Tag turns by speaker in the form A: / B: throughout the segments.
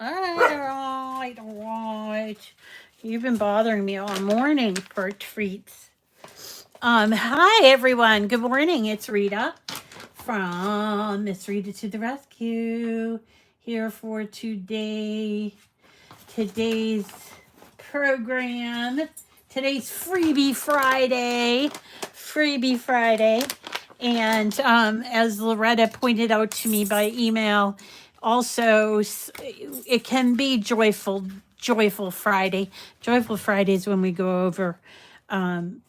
A: All right. You've been bothering me all morning for treats. Hi everyone. Good morning. It's Rita from Miss Rita to the Rescue. Here for today's program. Today's Freebie Friday. Freebie Friday. And as Loretta pointed out to me by email, also it can be joyful Friday. Joyful Friday is when we go over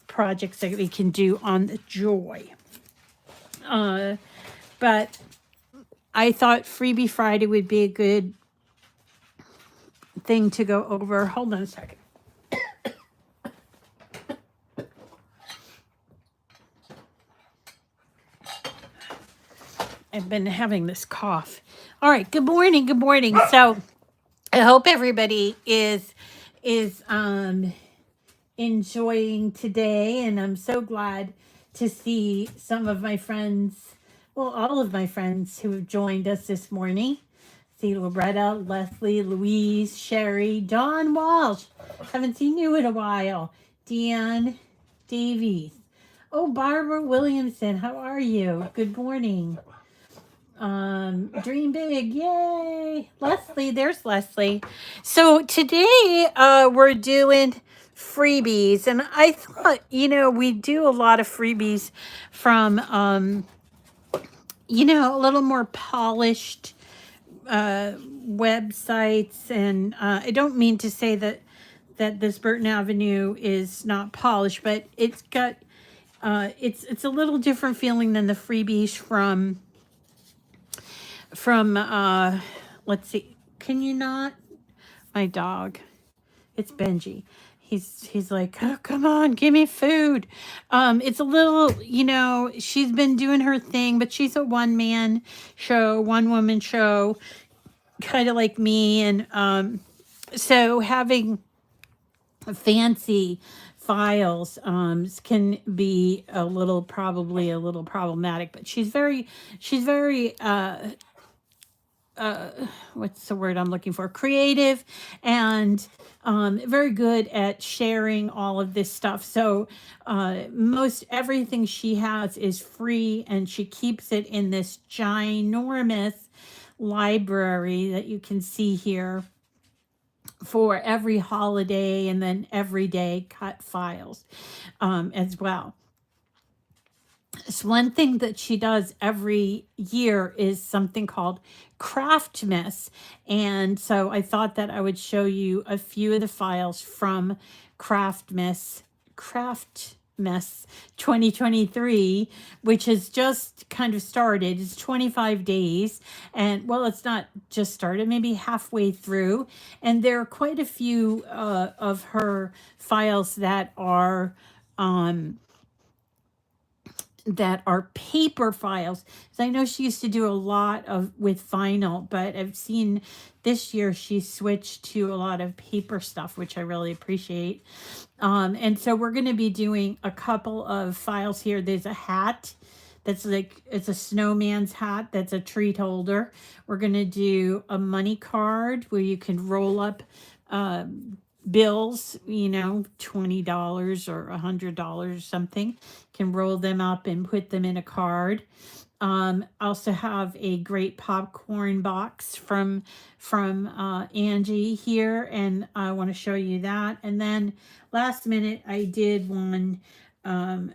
A: projects that we can do on the joy. But I thought Freebie Friday would be a good thing to go over. Hold on a second. I've been having this cough. All right. Good morning. Good morning. So I hope everybody is enjoying today, and I'm so glad to see some of my friends, well, all of my friends who have joined us this morning. See Loretta, Leslie, Louise, Sherry, Dawn Walsh. Haven't seen you in a while. Deanne Davies. Oh, Barbara Williamson, how are you? Good morning. Dream big, yay! Leslie, there's Leslie. So today, we're doing freebies, and I thought, we do a lot of freebies from, a little more polished websites, and I don't mean to say that this Burton Avenue is not polished, but it's got it's a little different feeling than the freebies from let's see, can you not, my dog, it's Benji, he's like, oh, come on, give me food. It's a little, she's been doing her thing, but she's a one woman show, kind of like me. And so having fancy files can be probably a little problematic, but she's very what's the word I'm looking for? Creative, and very good at sharing all of this stuff. So most everything she has is free, and she keeps it in this ginormous library that you can see here for every holiday, and then everyday cut files as well. So one thing that she does every year is something called Craftmas. And so I thought that I would show you a few of the files from Craftmas 2023, which has just kind of started. It's 25 days. And well, it's not just started, maybe halfway through. And there are quite a few of her files that are paper files. So I know she used to do a lot with vinyl, but I've seen this year she switched to a lot of paper stuff, which I really appreciate. And so we're going to be doing a couple of files here. There's a hat that's like, it's a snowman's hat that's a treat holder. We're going to do a money card where you can roll up bills, $20 or $100 or something, can roll them up and put them in a card. Also have a great popcorn box from Angie here, and I want to show you that. And then last minute I did one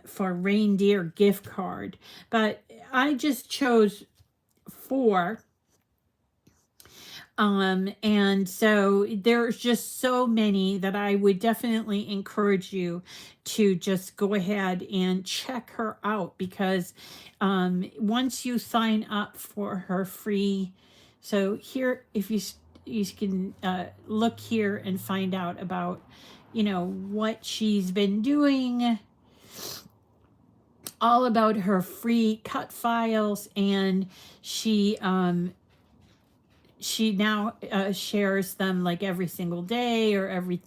A: for reindeer gift card, but I just chose 4. And so there's just so many that I would definitely encourage you to just go ahead and check her out, because once you sign up for her free, so here, if you can look here and find out about, what she's been doing, all about her free cut files. And she now shares them like every single day or every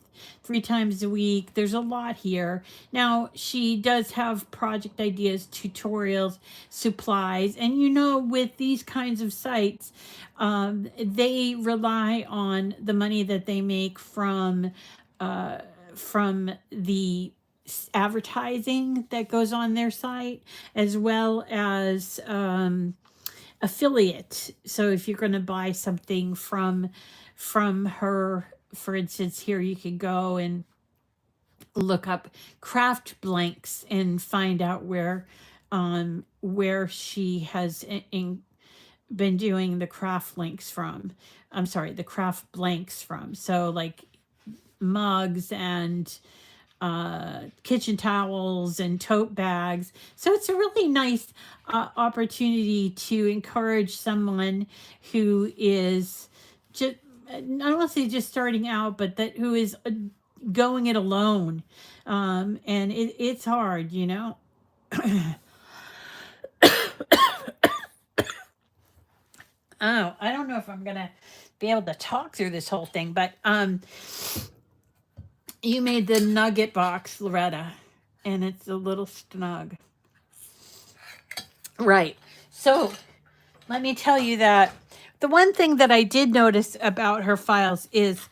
A: 3 times a week. There's a lot here. Now, she does have project ideas, tutorials, supplies, and you know, with these kinds of sites, they rely on the money that they make from the advertising that goes on their site, as well as affiliate. So if you're going to buy something from her, for instance, here you can go and look up craft blanks and find out where she has been doing the craft links from. I'm sorry, the craft blanks from. So like mugs and kitchen towels and tote bags. So it's a really nice opportunity to encourage someone who is just, I don't want to say just starting out, but that who is going it alone. And it's hard, you know. Oh, I don't know if I'm gonna be able to talk through this whole thing, but you made the nugget box, Loretta, and it's a little snug. Right. So let me tell you that the one thing that I did notice about her files is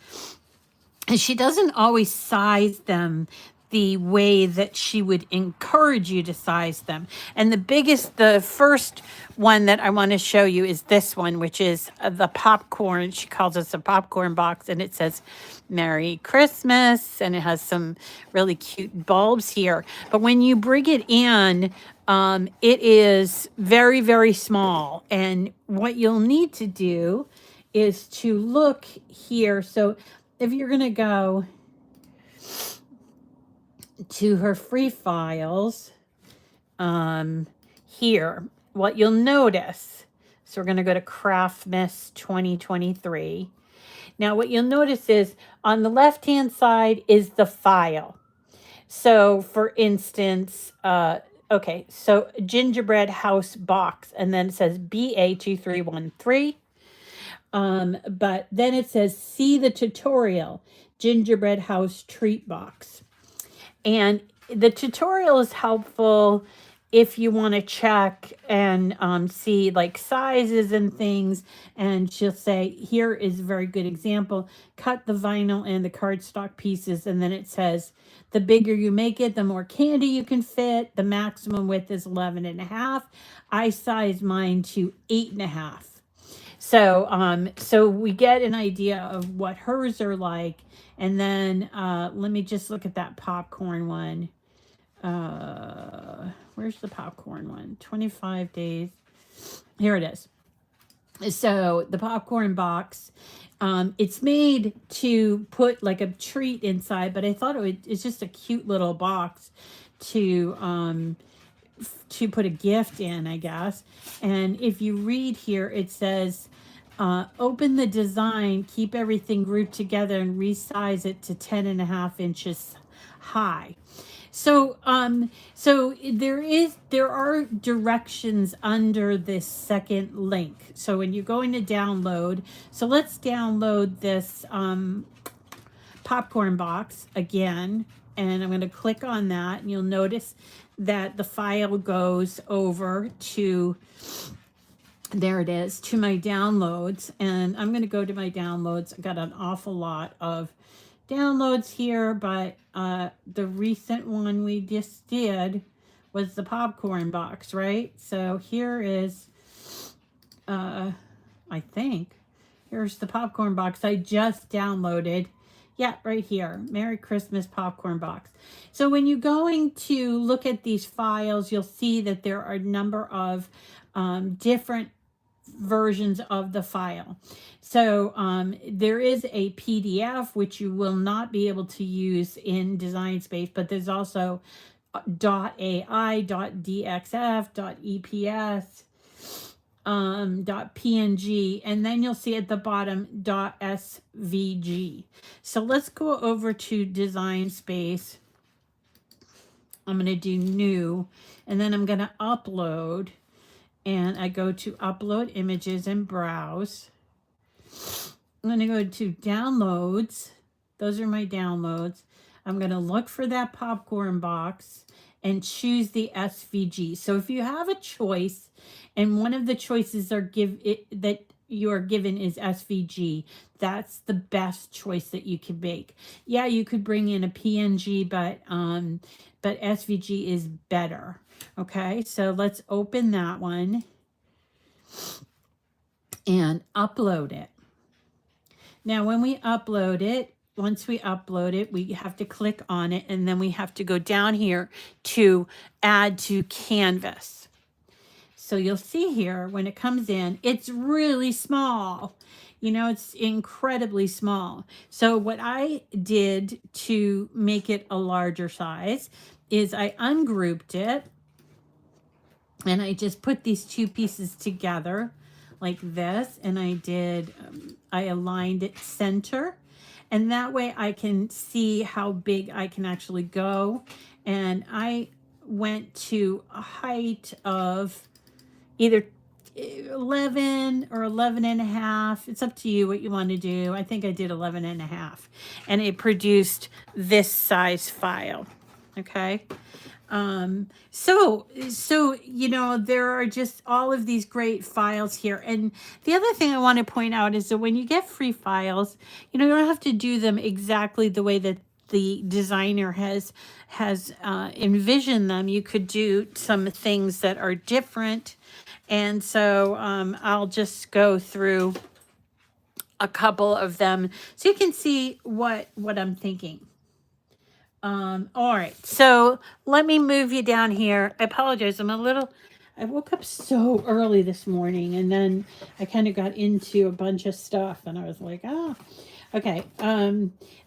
A: she doesn't always size them the way that she would encourage you to size them. And the first one that I want to show you is this one, which is the popcorn. She calls us a popcorn box, and it says Merry Christmas, and it has some really cute bulbs here. But when you bring it in, it is very, very small. And what you'll need to do is to look here. So if you're going to go to her free files, here, what you'll notice, so we're going to go to Craftmas 2023. Now, what you'll notice is on the left-hand side is the file. So, for instance, okay, so gingerbread house box, and then it says BA2313. But then it says, see the tutorial, gingerbread house treat box. And the tutorial is helpful if you want to check and see like sizes and things. And she'll say, here is a very good example. Cut the vinyl and the cardstock pieces. And then it says, the bigger you make it, the more candy you can fit. The maximum width is 11.5. I sized mine to 8.5. So we get an idea of what hers are like. And then let me just look at that popcorn one. Where's the popcorn one? 25 days. Here it is. So the popcorn box, it's made to put like a treat inside, but I thought it's just a cute little box to put a gift in, I guess. And if you read here, it says, open the design, keep everything grouped together, and resize it to 10.5 inches high. So there are directions under this second link. So when you're going to download, so let's download this popcorn box again, and I'm going to click on that, and you'll notice that the file goes over to, there it is, to my downloads. And I'm going to go to my downloads. I got an awful lot of downloads here, but the recent one we just did was the popcorn box, right? So here is, I think, here's the popcorn box I just downloaded. Yeah, right here. Merry Christmas popcorn box. So when you're going to look at these files, you'll see that there are a number of different versions of the file. So there is a PDF, which you will not be able to use in Design Space, but there's also .ai, .dxf, .eps, .png, and then you'll see at the bottom .svg. So let's go over to Design Space. I'm going to do new, and then I'm going to upload, and I go to upload images and browse. I'm going to go to downloads, Those are my downloads. I'm going to look for that popcorn box and choose the SVG. So if you have a choice and one of the choices that you are given is SVG, that's the best choice that you can make. Yeah, you could bring in a PNG, but SVG is better. Okay, so let's open that one and upload it. Now, when we upload it, once we upload it, we have to click on it, and then we have to go down here to add to canvas. So you'll see here when it comes in, it's really small. You know, it's incredibly small. So what I did to make it a larger size is I ungrouped it, and I just put these two pieces together like this, and I aligned it center, and that way I can see how big I can actually go. And I went to a height of either 11 or 11 and a half. It's up to you what you want to do. I think I did 11 and a half, and it produced this size file. Okay. So, you know, there are just all of these great files here. And the other thing I want to point out is that when you get free files, you know, you don't have to do them exactly the way that the designer has envisioned them. You could do some things that are different. And so, I'll just go through a couple of them so you can see what I'm thinking. All right, so let me move you down here. I apologize. I woke up so early this morning, and then I kind of got into a bunch of stuff, and I was like, okay.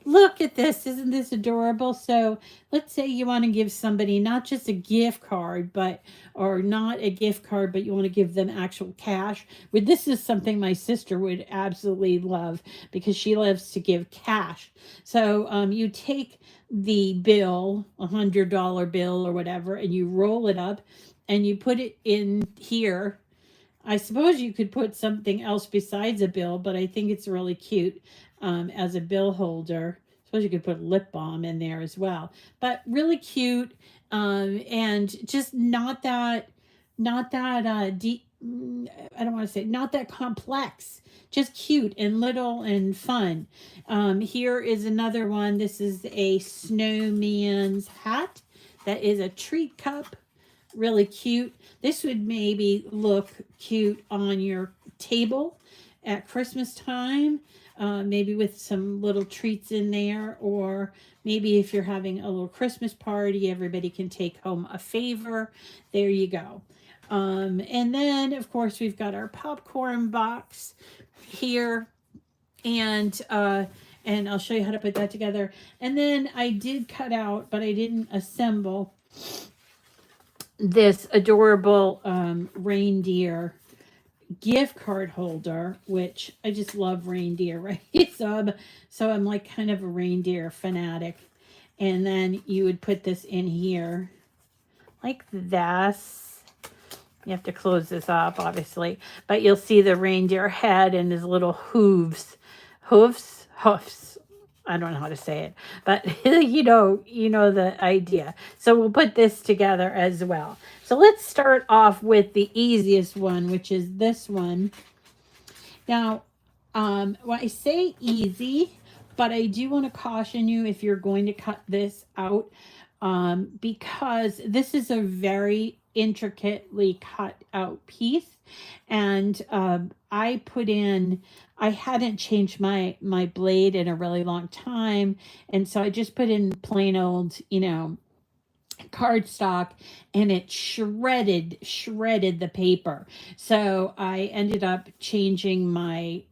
A: Look at this. Isn't this adorable? So let's say you want to give somebody not just a gift card, or not a gift card, but you want to give them actual cash. But this is something my sister would absolutely love because she loves to give cash. So you take the bill, $100 bill or whatever, and you roll it up and you put it in here. I suppose you could put something else besides a bill, but I think it's really cute as a bill holder. I suppose you could put lip balm in there as well, but really cute, and just not that deep. I don't want to say not that complex, just cute and little and fun. Here is another one. This is a snowman's hat. That is a treat cup. Really cute. This would maybe look cute on your table at Christmas time, maybe with some little treats in there, or maybe if you're having a little Christmas party, everybody can take home a favor. There you go. And then, of course, we've got our popcorn box here, and I'll show you how to put that together. And then I did cut out, but I didn't assemble this adorable reindeer gift card holder, which I just love reindeer, right? So I'm like kind of a reindeer fanatic. And then you would put this in here like this. You have to close this up, obviously, but you'll see the reindeer head and his little hoofs. I don't know how to say it, but you know the idea. So we'll put this together as well. So let's start off with the easiest one, which is this one. Now, when I say easy, but I do want to caution you if you're going to cut this out, because this is a very intricately cut out piece, and I hadn't changed my blade in a really long time, and so I just put in plain old, cardstock, and it shredded the paper. So I ended up changing my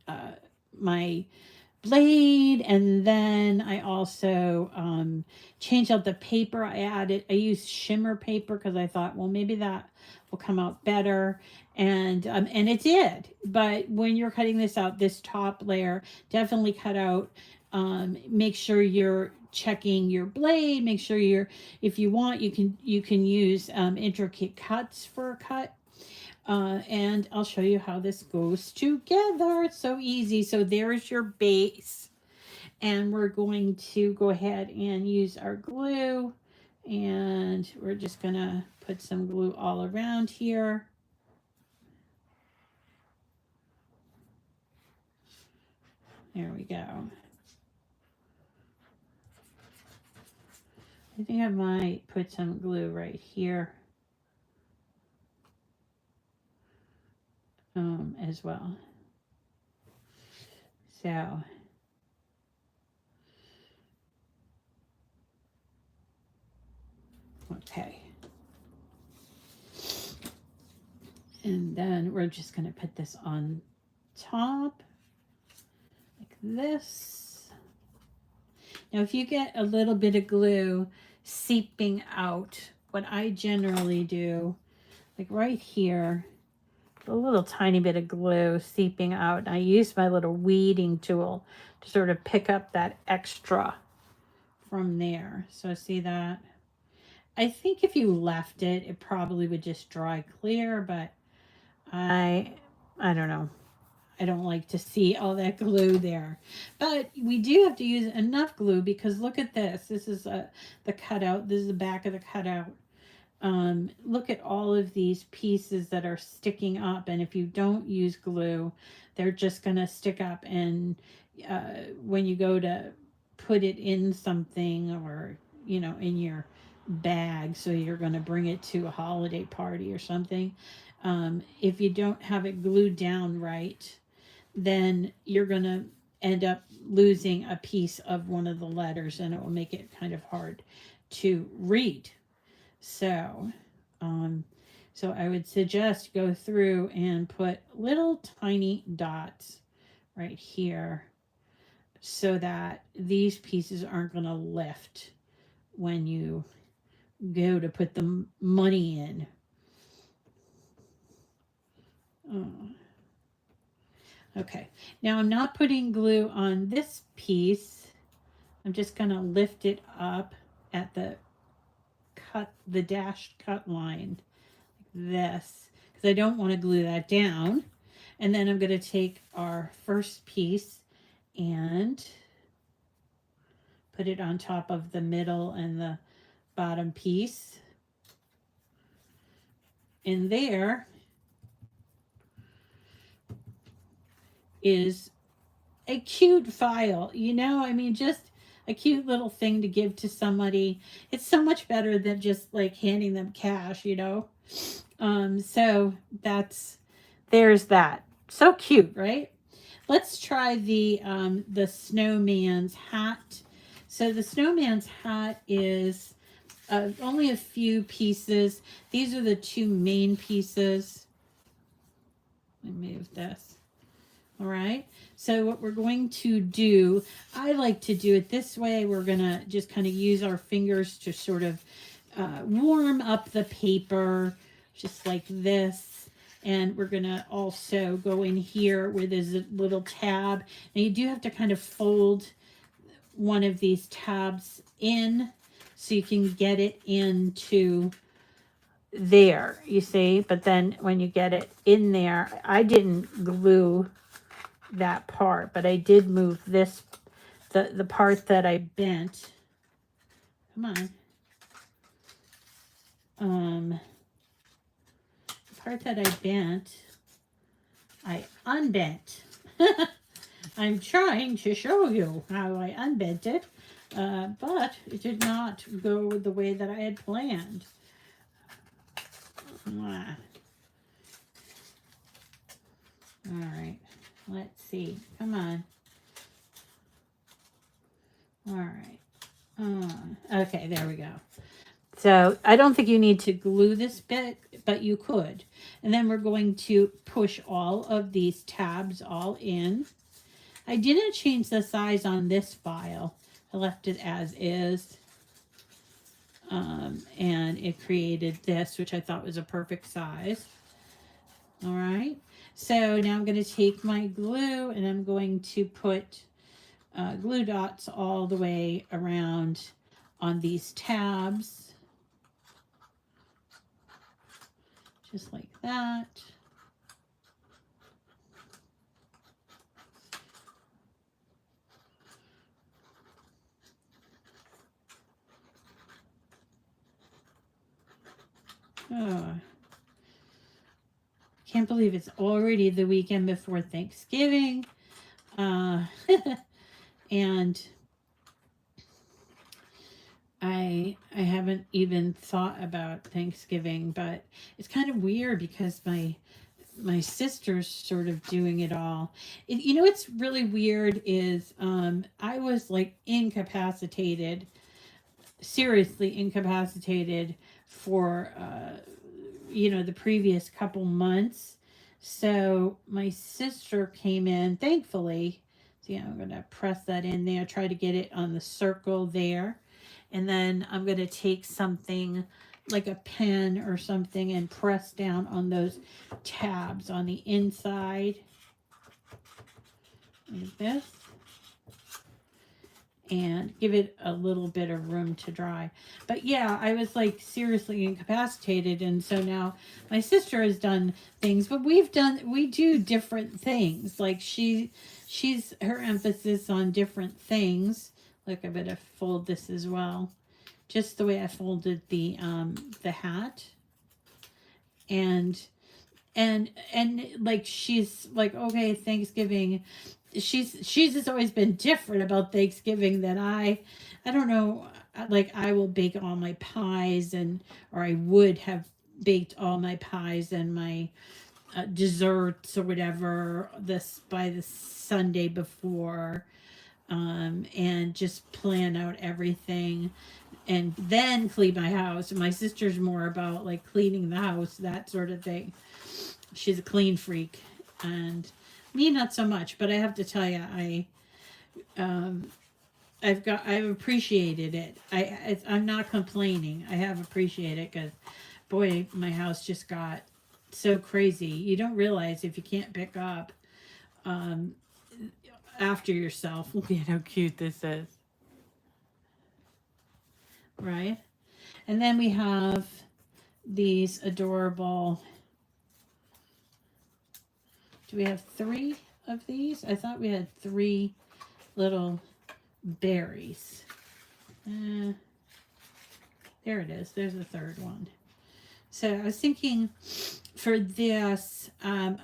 A: blade, and then I also changed out the paper. I used shimmer paper because I thought, well, maybe that will come out better, and it did. But when you're cutting this out, this top layer, definitely cut out. Make sure you're checking your blade. Make sure if you want, you can use intricate cuts for a cut. And I'll show you how this goes together. It's so easy. So there's your base. And we're going to go ahead and use our glue, and we're just gonna put some glue all around here. There we go. I think I might put some glue right here as well. So okay. And then we're just going to put this on top like this. Now, if you get a little bit of glue seeping out, what I generally do, like right here, a little tiny bit of glue seeping out, and I use my little weeding tool to sort of pick up that extra from there. So see that? I think if you left it, it probably would just dry clear, but I don't know. I don't like to see all that glue there. But we do have to use enough glue, because look at this. This is the cutout. This is the back of the cutout. Look at all of these pieces that are sticking up. And if you don't use glue, they're just going to stick up. And when you go to put it in something, or, you know, in your bag, so you're going to bring it to a holiday party or something, if you don't have it glued down right, then you're going to end up losing a piece of one of the letters, and it will make it kind of hard to read. So I would suggest go through and put little tiny dots right here, so that these pieces aren't going to lift when you go to put the money in. Okay, now I'm not putting glue on this piece. I'm just going to lift it up at the dashed cut line, like this, because I don't want to glue that down. And then I'm going to take our first piece and put it on top of the middle and the bottom piece. And there is a cute file, you know, I mean, just a cute little thing to give to somebody. It's so much better than just like handing them cash, you know. So there's that. So cute, right? Let's try the snowman's hat. So the snowman's hat is only a few pieces. These are the two main pieces. Let me move this. All right. So what we're going to do, I like to do it this way. We're going to just kind of use our fingers to sort of warm up the paper, just like this. And we're going to also go in here where there's a little tab. Now you do have to kind of fold one of these tabs in so you can get it into there, you see. But then when you get it in there, I didn't glue that part, but I did move this, the part that I bent. Come on. The part that I bent, I unbent. I'm trying to show you how I unbent it, but it did not go the way that I had planned. All right, let's see. Come on. All right. Okay, there we go. So I don't think you need to glue this bit, but you could. And then we're going to push all of these tabs all in. I didn't change the size on this file. I left it as is. And it created this, which I thought was a perfect size. All right. So now I'm going to take my glue and I'm going to put glue dots all the way around on these tabs. Just like that. Oh, can't believe it's already the weekend before Thanksgiving. Uh, and I haven't even thought about Thanksgiving, but it's kind of weird because my sister's sort of doing it all. You know what's really weird is I was like incapacitated, seriously incapacitated for the previous couple months. So my sister came in, thankfully. So I'm gonna press that in there, try to get it on the circle there. And then I'm gonna take something like a pen or something and press down on those tabs on the inside like this, and give it a little bit of room to dry. But yeah, I was like seriously incapacitated, and so now my sister has done things, but we do different things. Like she's her emphasis on different things. Look, I better fold this as well, just the way I folded the hat. And like she's like, okay, Thanksgiving, she's just always been different about Thanksgiving than I don't know, like I will bake all my pies, or I would have baked all my pies and my desserts or whatever this by the Sunday before, and just plan out everything and then clean my house. My sister's more about like cleaning the house, that sort of thing. She's a clean freak, and me not so much. But I have to tell you, um, I've appreciated it. I'm not complaining. I have appreciated it because, boy, my house just got so crazy. You don't realize if you can't pick up um, after yourself. Look at how cute this is, right? And then we have these adorable. Do we have 3 of these? I thought we had 3 little berries. There it is. There's the third one. So I was thinking for this, I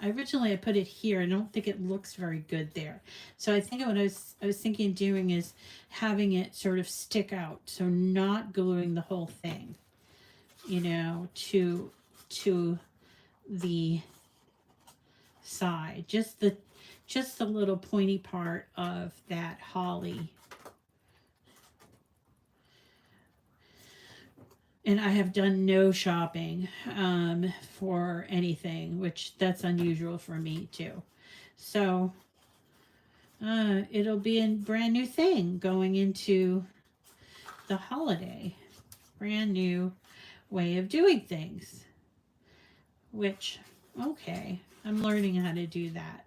A: put it here. I don't think it looks very good there. So I think what I was thinking of doing is having it sort of stick out. So not gluing the whole thing, to the side, just the little pointy part of that holly. And I have done no shopping for anything, which that's unusual for me too. So it'll be a brand new thing going into the holiday, brand new way of doing things, which, okay, I'm learning how to do that.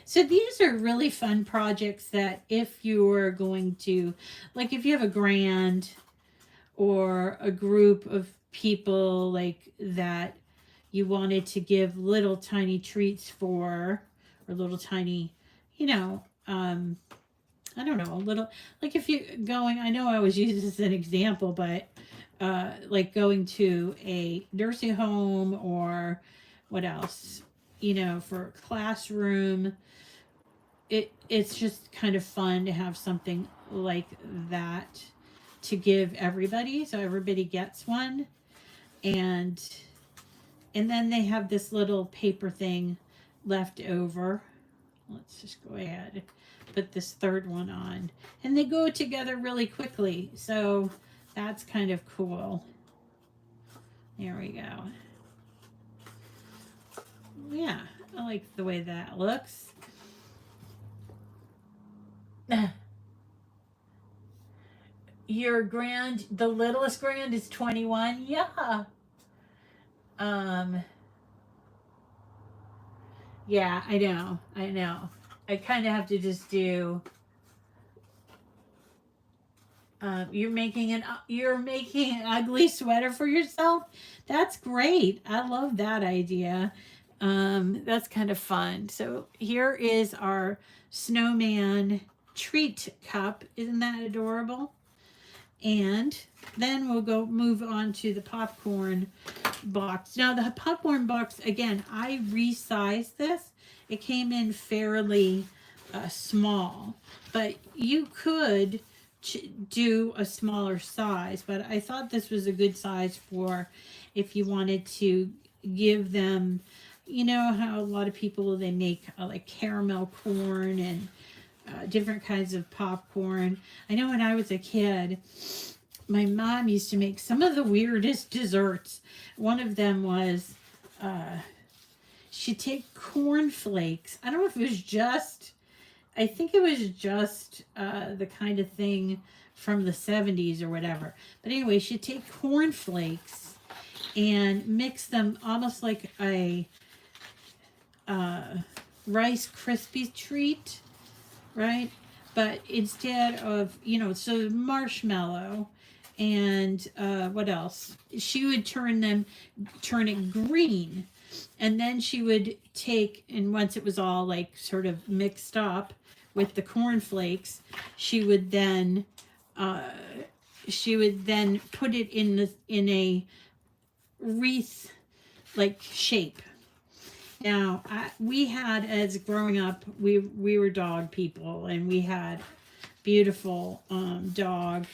A: So these are really fun projects that if you're going to, like if you have a grand or a group of people like that you wanted to give little tiny treats for, or little tiny, I don't know, a little, like if you're going, I know I always use this as an example, but like going to a nursing home or what else, for a classroom, it's just kind of fun to have something like that to give everybody, so everybody gets one. And then they have this little paper thing left over. Let's just go ahead, put this third one on, and they go together really quickly, so that's kind of cool. There we go. Yeah, I like the way that looks. Your grand, the littlest grand is 21. Yeah. Yeah, I know. I kind of have to just do. You're making an ugly sweater for yourself. That's great. I love that idea. That's kind of fun. So here is our snowman treat cup. Isn't that adorable? And then we'll move on to the popcorn box. Now the popcorn box, again, I resized this. It came in fairly small, but you could do a smaller size, but I thought this was a good size for if you wanted to give them, you know how a lot of people, they make like caramel corn and different kinds of popcorn. I know when I was a kid, my mom used to make some of the weirdest desserts. One of them was she'd take corn flakes. I don't know if it was just, I think it was just the kind of thing from the 70s or whatever. But anyway, she'd take corn flakes and mix them almost like a Rice Krispie treat, right? But instead of, you know, so marshmallow and what else? She would turn it green. And then she would take, and once it was all like sort of mixed up with the cornflakes, she would then put it in a wreath like shape. Now, we had, as growing up, we were dog people, and we had beautiful dog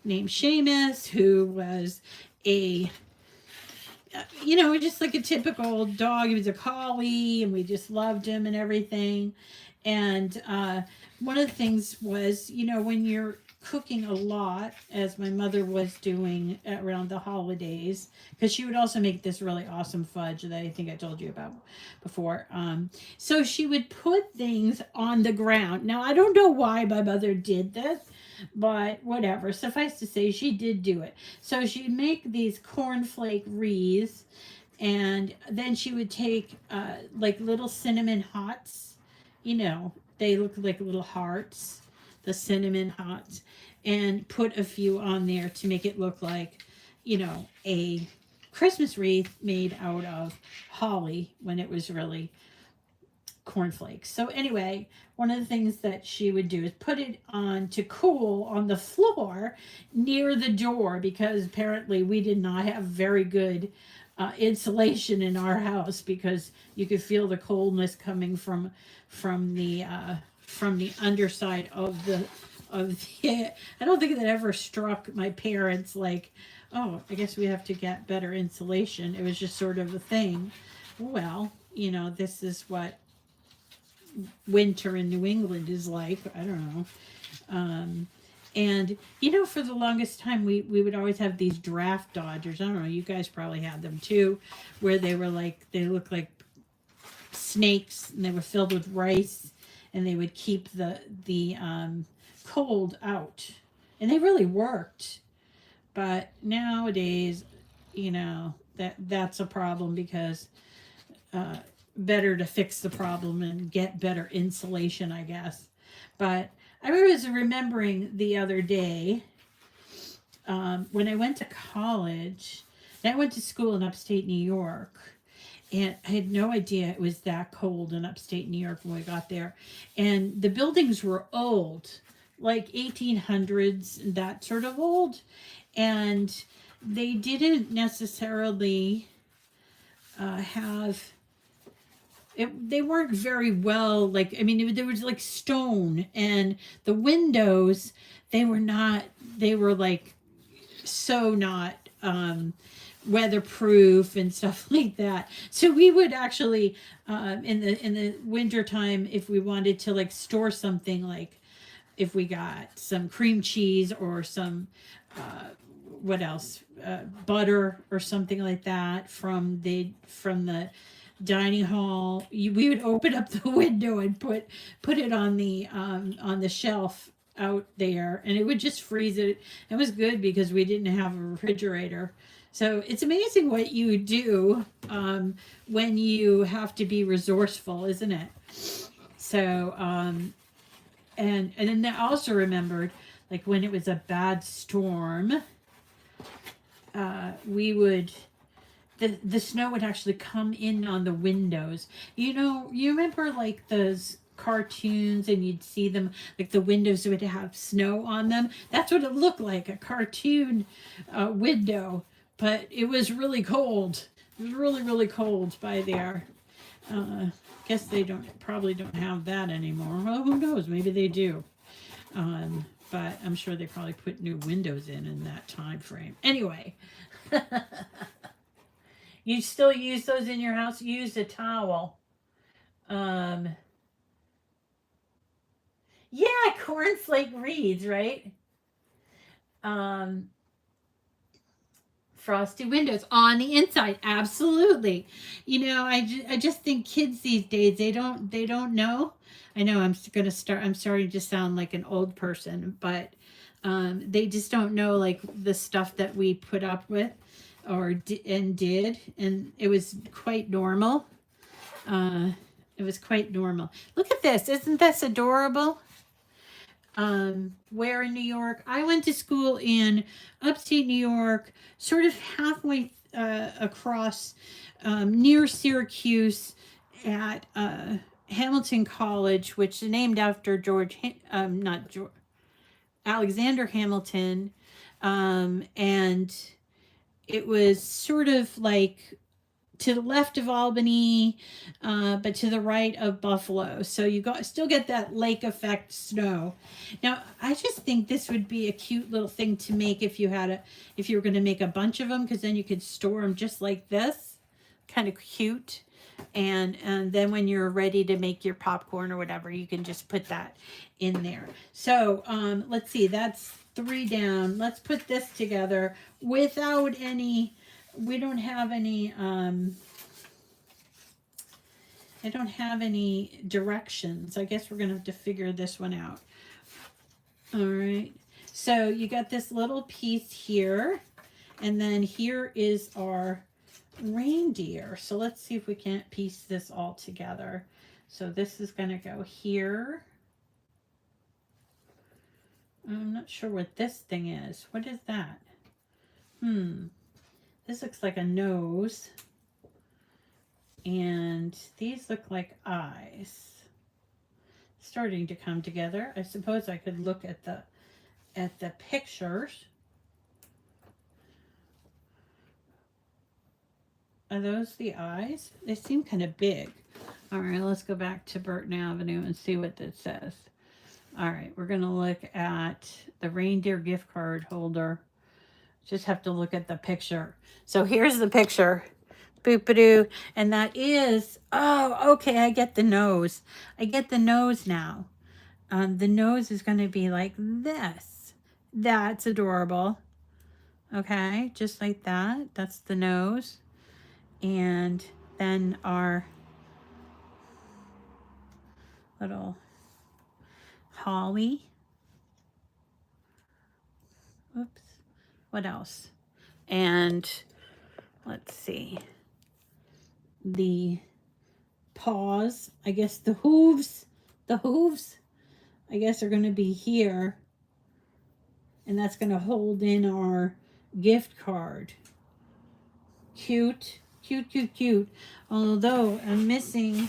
A: named Seamus, who was a, you know, just like a typical dog. He was a collie, and we just loved him and everything. And one of the things was, you know, when you're cooking a lot, as my mother was doing around the holidays, because she would also make this really awesome fudge that I think I told you about before. So she would put things on the ground. Now, I don't know why my mother did this, but whatever. Suffice to say, she did do it. So she'd make these cornflake wreaths, and then she would take like little cinnamon hearts. You know, they look like little hearts, the cinnamon hearts, and put a few on there to make it look like, you know, a Christmas wreath made out of holly when it was really cornflakes. So anyway, one of the things that she would do is put it on to cool on the floor near the door, because apparently we did not have very good insulation in our house, because you could feel the coldness coming from the underside of the I don't think that ever struck my parents like, oh, I guess we have to get better insulation. It was just sort of a thing. Well, you know, this is what winter in New England is like. I don't know. And, you know, for the longest time, we would always have these draft dodgers. I don't know, you guys probably had them too, where they were like, they looked like snakes, and they were filled with rice, and they would keep the cold out. And they really worked. But nowadays, you know, that's a problem, because better to fix the problem and get better insulation, I guess. But I was remembering the other day when I went to college, and I went to school in upstate New York, and I had no idea it was that cold in upstate New York when we got there. And the buildings were old, like 1800s, that sort of old. And they didn't necessarily have... they weren't very well, like, I mean, there was like stone, and the windows, they were like so not weatherproof and stuff like that. So we would actually in the winter time, if we wanted to like store something, like if we got some cream cheese or some what else, butter or something like that from the dining hall, we would open up the window and put it on the shelf out there, and it would just freeze it. It was good because we didn't have a refrigerator. So it's amazing what you do when you have to be resourceful, isn't it? So and then I also remembered, like, when it was a bad storm, we would, the snow would actually come in on the windows. You know, you remember like those cartoons and you'd see them, like the windows would have snow on them. That's what it looked like, a cartoon window. But it was really cold. It was really, really cold by there. Guess they probably don't have that anymore. Well, who knows? Maybe they do. But I'm sure they probably put new windows in that time frame. Anyway, you still use those in your house? Use a towel. Yeah, cornflake reeds, right? Frosty windows on the inside, absolutely. You know, I just think kids these days, they don't know. I know I'm starting to sound like an old person, but they just don't know like the stuff that we put up with or did, and it was quite normal. It was quite normal. Look at this. Isn't this adorable? Where in New York? I went to school in upstate New York, sort of halfway across near Syracuse at Hamilton College, which is named after Alexander Hamilton. And it was sort of like to the left of Albany, but to the right of Buffalo. So you still get that lake effect snow. Now, I just think this would be a cute little thing to make if you were going to make a bunch of them, because then you could store them just like this, kind of cute. And then when you're ready to make your popcorn or whatever, you can just put that in there. So let's see, that's 3 down. Let's put this together without any. We don't have any, I don't have any directions. I guess we're going to have to figure this one out. All right. So you got this little piece here, and then here is our reindeer. So let's see if we can't piece this all together. So this is going to go here. I'm not sure what this thing is. What is that? This looks like a nose, and these look like eyes. Starting to come together. I suppose I could look at the pictures. Are those the eyes? They seem kind of big. All right, let's go back to Burton Avenue and see what this says. All right, we're going to look at the reindeer gift card holder. Just have to look at the picture. So here's the picture. Boop-a-doo. And that is, oh, okay, I get the nose. I get the nose now. The nose is going to be like this. That's adorable. Okay, just like that. That's the nose. And then our little holly. Oops. What else? And let's see. The paws, I guess the hooves, I guess are going to be here. And that's going to hold in our gift card. Cute, cute, cute, cute. Although I'm missing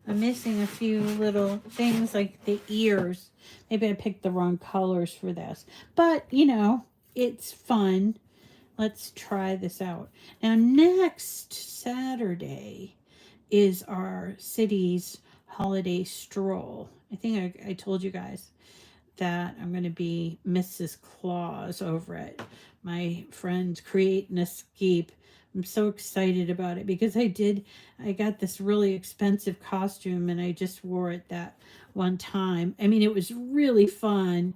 A: a few little things like the ears. Maybe I picked the wrong colors for this. But, you know, it's fun. Let's try this out. Now, next Saturday is our city's holiday stroll. I think I told you guys that I'm going to be Mrs. Claus over at my friend Create and Escape. I'm so excited about it because I got this really expensive costume and I just wore it that one time. I mean, it was really fun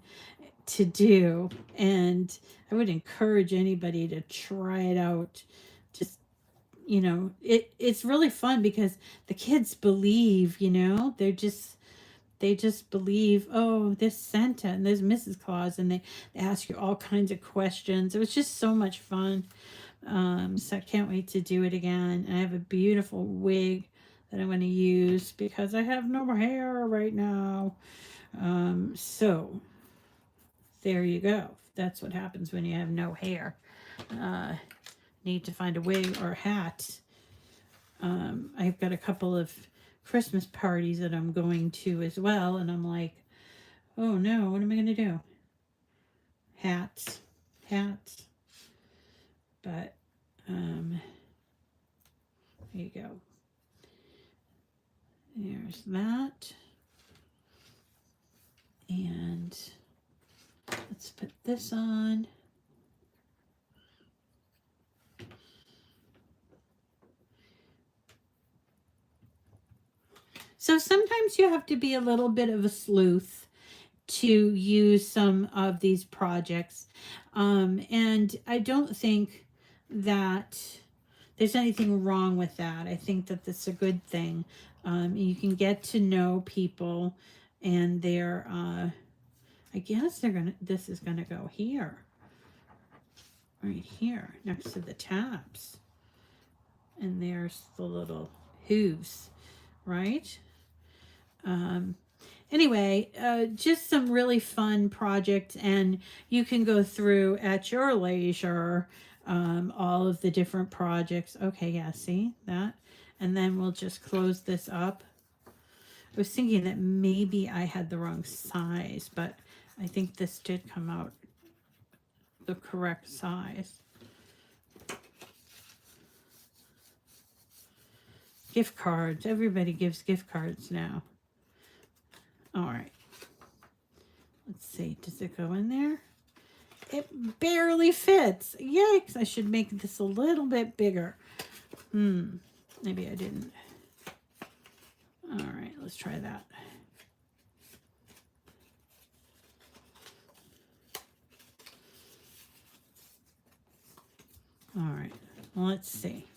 A: to do, and I would encourage anybody to try it out. Just, you know, it's really fun because the kids believe, you know, they just believe, oh, this Santa and this Mrs. Claus, and they ask you all kinds of questions. It was just so much fun. So I can't wait to do it again. I have a beautiful wig that I'm going to use because I have no hair right now. So there you go. That's what happens when you have no hair. Need to find a wig or a hat. I've got a couple of Christmas parties that I'm going to as well. And I'm like, oh no, what am I going to do? Hats. But, there you go. There's that. And let's put this on. So sometimes you have to be a little bit of a sleuth to use some of these projects. And I don't think that there's anything wrong with that. I think that that's a good thing. You can get to know people, and they're, I guess this is gonna go here. Right here, next to the tabs. And there's the little hooves, right? Anyway, just some really fun projects, and you can go through at your leisure all of the different projects. Okay, yeah, see that? And then we'll just close this up. I was thinking that maybe I had the wrong size, but I think this did come out the correct size. Gift cards. Everybody gives gift cards now. All right. Let's see. Does it go in there? It barely fits. Yikes. I should make this a little bit bigger. Maybe I didn't. All right. Let's try that. All right. Let's see.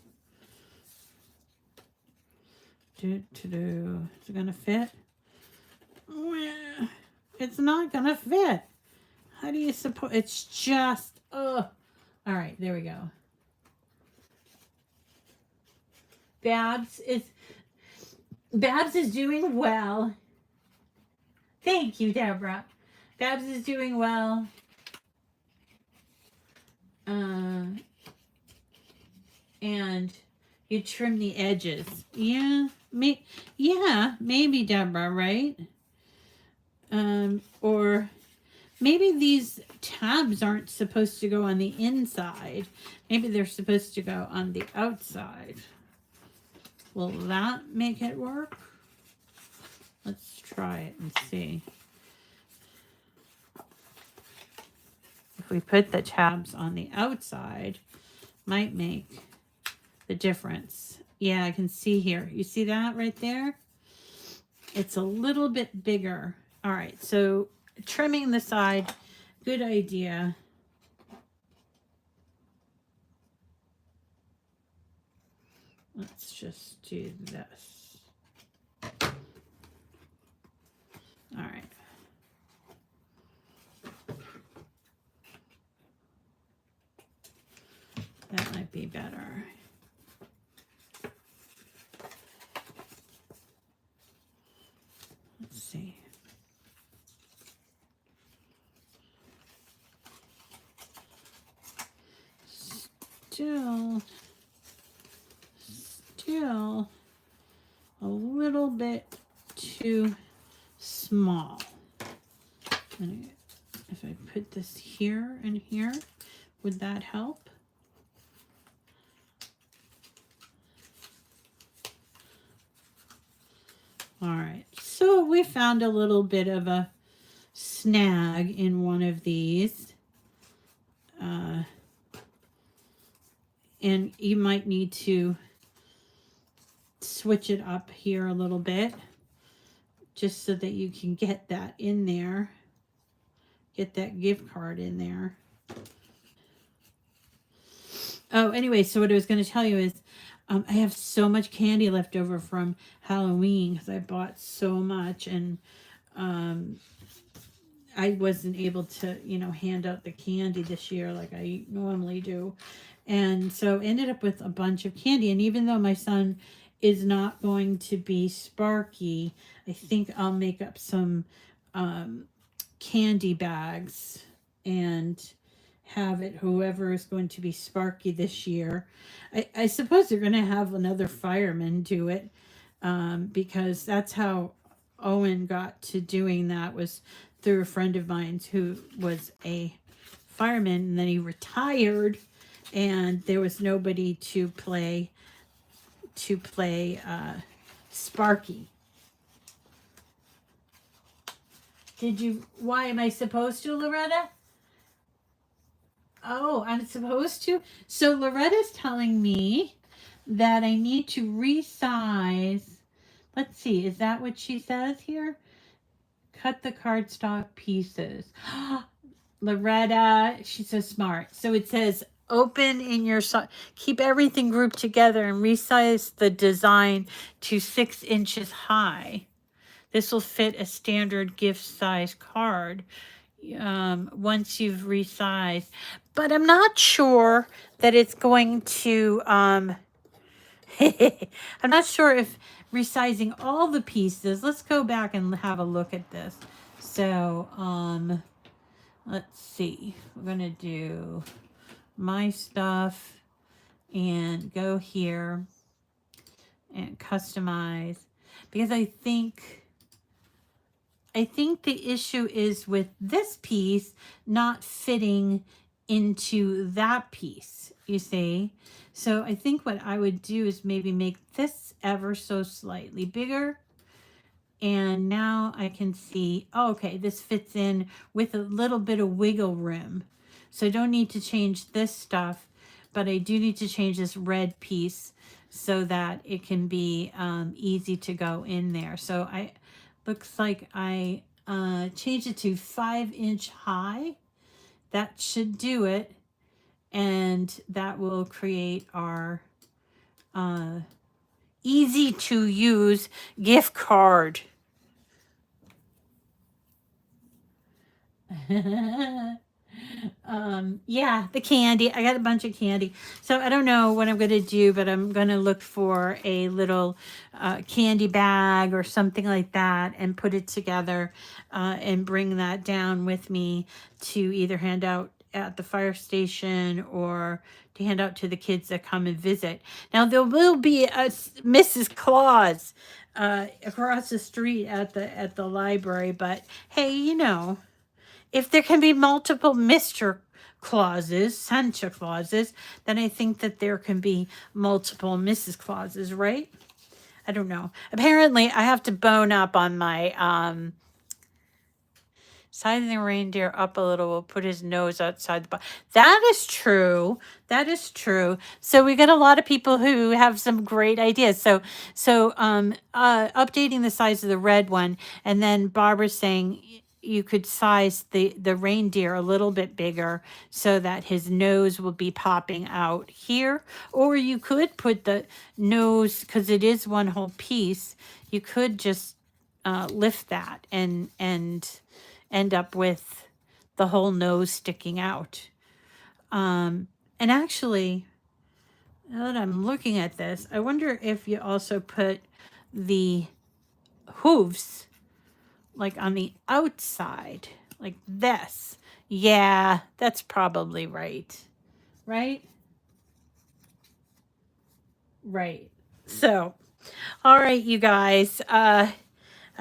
A: Is it going to fit? It's not going to fit. How do you suppose? It's just, ugh. All right, there we go. Babs is doing well. Thank you, Deborah. Babs is doing well. And you trim the edges. Yeah, maybe, Deborah, right? Or maybe these tabs aren't supposed to go on the inside. Maybe they're supposed to go on the outside. Will that make it work? Let's try it and see. If we put the tabs on the outside, might make the difference. Yeah, I can see here. You see that right there? It's a little bit bigger. All right, so trimming the side, good idea. Let's just do this. All right. That might be better. Let's see. Still a little bit too small. And if I put this here and here, would that help? All right, so we found a little bit of a snag in one of these. And you might need to switch it up here a little bit just so that you can get that in there. Get that gift card in there. Oh, anyway, so what I was going to tell you is I have so much candy left over from Halloween because I bought so much, and I wasn't able to, hand out the candy this year like I normally do. And so ended up with a bunch of candy. And even though my son is not going to be Sparky, I think I'll make up some candy bags and have it whoever is going to be Sparky this year. I suppose they're going to have another fireman do it. because that's how Owen got to doing that, was through a friend of mine who was a fireman, and then he retired, and there was nobody to play Sparky. Why am I supposed to, Loretta? Oh, I'm supposed to? So Loretta's telling me that I need to resize. Let's see, is that what she says here? Cut the cardstock pieces. Loretta, she's so smart. So it says open in your, keep everything grouped together and resize the design to 6 inches high. This will fit a standard gift size card once you've resized. But I'm not sure that it's going to, I'm not sure if resizing all the pieces. Let's go back and have a look at this. So, let's see. We're going to do my stuff and go here and customize, because I think the issue is with this piece not fitting into that piece, you see? So I think what I would do is maybe make this ever so slightly bigger. And now I can see, oh, okay, this fits in with a little bit of wiggle room. So I don't need to change this stuff, but I do need to change this red piece so that it can be easy to go in there. So looks like I changed it to 5-inch high. That should do it. And that will create our easy to use gift card. Yeah, the candy. I got a bunch of candy. So I don't know what I'm going to do, but I'm going to look for a little candy bag or something like that and put it together and bring that down with me to either hand out at the fire station or to hand out to the kids that come and visit. Now, there will be a Mrs. Claus across the street at the library, but hey, you know, if there can be multiple Mr. Clauses, Santa Clauses, then I think that there can be multiple Mrs. Clauses, right? I don't know. Apparently, I have to bone up on my sizing the reindeer up a little. We'll put his nose outside the box. That is true. That is true. So we got a lot of people who have some great ideas. So updating the size of the red one, and then Barbara's saying you could size the reindeer a little bit bigger so that his nose will be popping out here. Or you could put the nose, because it is one whole piece, you could just lift that and end up with the whole nose sticking out. And actually, now that I'm looking at this, I wonder if you also put the hooves like on the outside, like this. Yeah, that's probably right. Right? Right. So, all right, you guys. I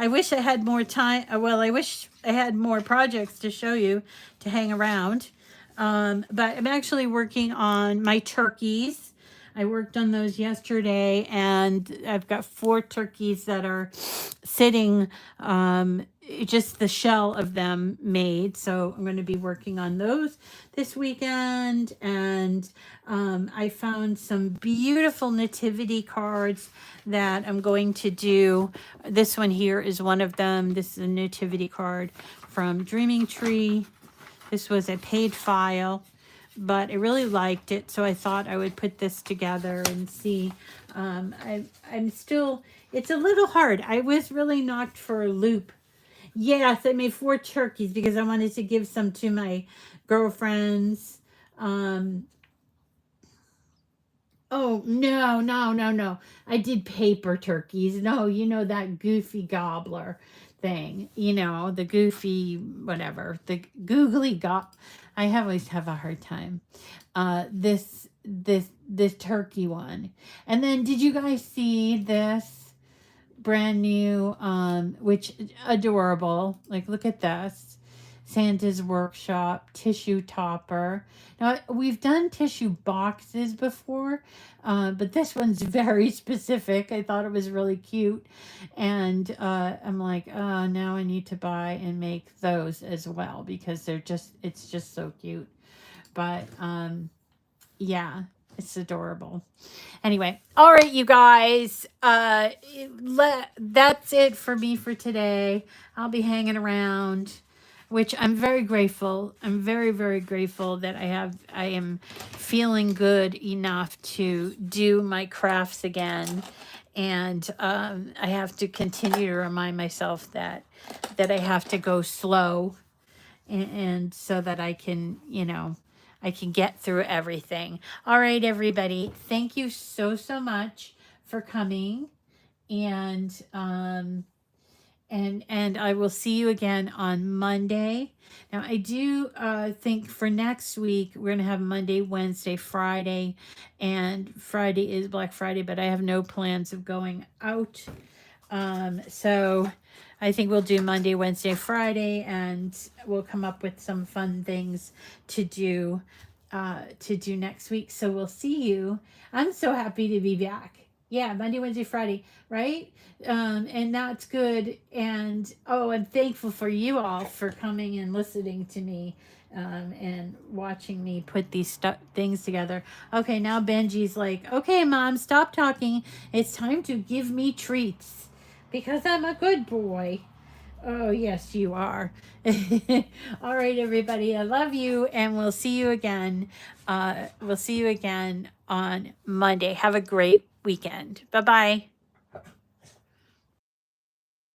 A: wish I had more time. Well, I wish I had more projects to show you to hang around. But I'm actually working on my turkeys. I worked on those yesterday, and I've got 4 turkeys that are sitting, just the shell of them made. So I'm going to be working on those this weekend. And I found some beautiful nativity cards that I'm going to do. This one here is one of them. This is a nativity card from Dreaming Tree. This was a paid file, but I really liked it, so I thought I would put this together and see. I'm still, it's a little hard. I was really knocked for a loop. Yes, I made 4 turkeys because I wanted to give some to my girlfriends. Oh, no. I did paper turkeys. No, you know, that goofy gobbler thing, you know, the goofy, whatever, the googly I always have a hard time. This turkey one. And then did you guys see this? brand new, which adorable. Like, look at this. Santa's Workshop tissue topper. Now, we've done tissue boxes before, but this one's very specific. I thought it was really cute. And I'm like, oh, now I need to buy and make those as well because it's just so cute. But yeah, it's adorable. Anyway, all right, you guys. That's it for me for today. I'll be hanging around, which I'm very grateful. I'm very, very grateful that I am feeling good enough to do my crafts again. And I have to continue to remind myself that I have to go slow and so that I can, I can get through everything. All right, everybody. Thank you so, so much for coming. And and I will see you again on Monday. Now, I do think for next week, we're going to have Monday, Wednesday, Friday, and Friday is Black Friday, but I have no plans of going out. So I think we'll do Monday, Wednesday, Friday, and we'll come up with some fun things to do next week. So we'll see you. I'm so happy to be back. Yeah, Monday, Wednesday, Friday, right? And that's good. And I'm thankful for you all for coming and listening to me and watching me put these things together. Okay, now Benji's like, okay, Mom, stop talking. It's time to give me treats because I'm a good boy. Oh, yes, you are. All right, everybody. I love you, and we'll see you again. We'll see you again on Monday. Have a great weekend. Bye-bye.